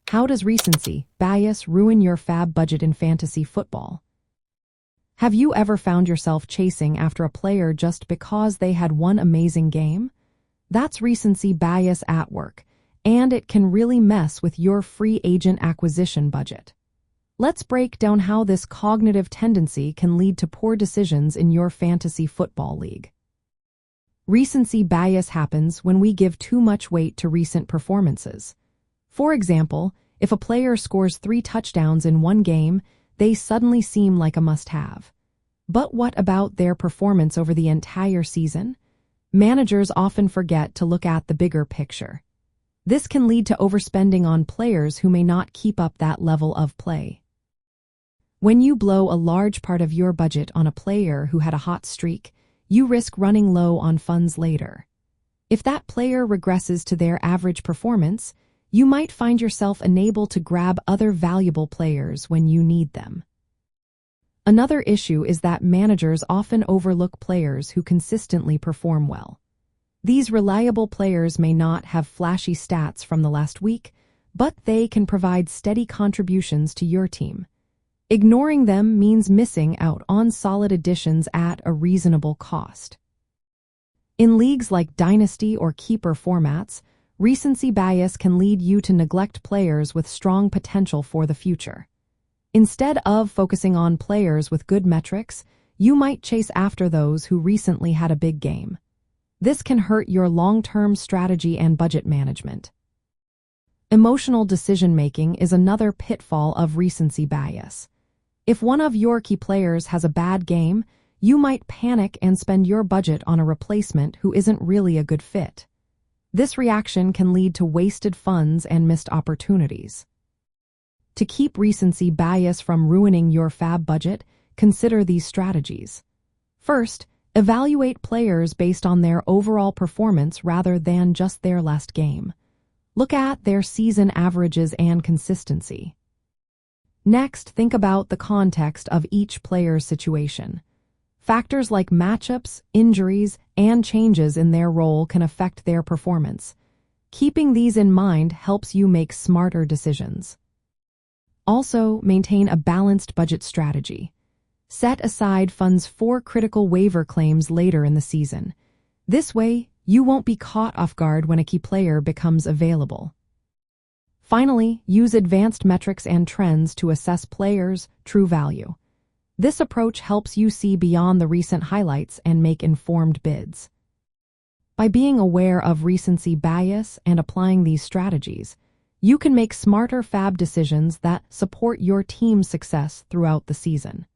How does recency bias ruin your FAAB budget in fantasy football? Have you ever found yourself chasing after a player just because they had one amazing game? That's recency bias at work, and it can really mess with your free agent acquisition budget. Let's break down how this cognitive tendency can lead to poor decisions in your fantasy football league. Recency bias happens when we give too much weight to recent performances. For example, if a player scores 3 touchdowns in one game, they suddenly seem like a must-have. But what about their performance over the entire season? Managers often forget to look at the bigger picture. This can lead to overspending on players who may not keep up that level of play. When you blow a large part of your budget on a player who had a hot streak, you risk running low on funds later. If that player regresses to their average performance, you might find yourself unable to grab other valuable players when you need them. Another issue is that managers often overlook players who consistently perform well. These reliable players may not have flashy stats from the last week, but they can provide steady contributions to your team. Ignoring them means missing out on solid additions at a reasonable cost. In leagues like Dynasty or Keeper formats, recency bias can lead you to neglect players with strong potential for the future. Instead of focusing on players with good metrics, you might chase after those who recently had a big game. This can hurt your long-term strategy and budget management. Emotional decision-making is another pitfall of recency bias. If one of your key players has a bad game, you might panic and spend your budget on a replacement who isn't really a good fit. This reaction can lead to wasted funds and missed opportunities. To keep recency bias from ruining your FAAB budget, consider these strategies. First, evaluate players based on their overall performance rather than just their last game. Look at their season averages and consistency. Next, think about the context of each player's situation. Factors like matchups, injuries, and changes in their role can affect their performance. Keeping these in mind helps you make smarter decisions. Also, maintain a balanced budget strategy. Set aside funds for critical waiver claims later in the season. This way, you won't be caught off guard when a key player becomes available. Finally, use advanced metrics and trends to assess players' true value. This approach helps you see beyond the recent highlights and make informed bids. By being aware of recency bias and applying these strategies, you can make smarter FAAB decisions that support your team's success throughout the season.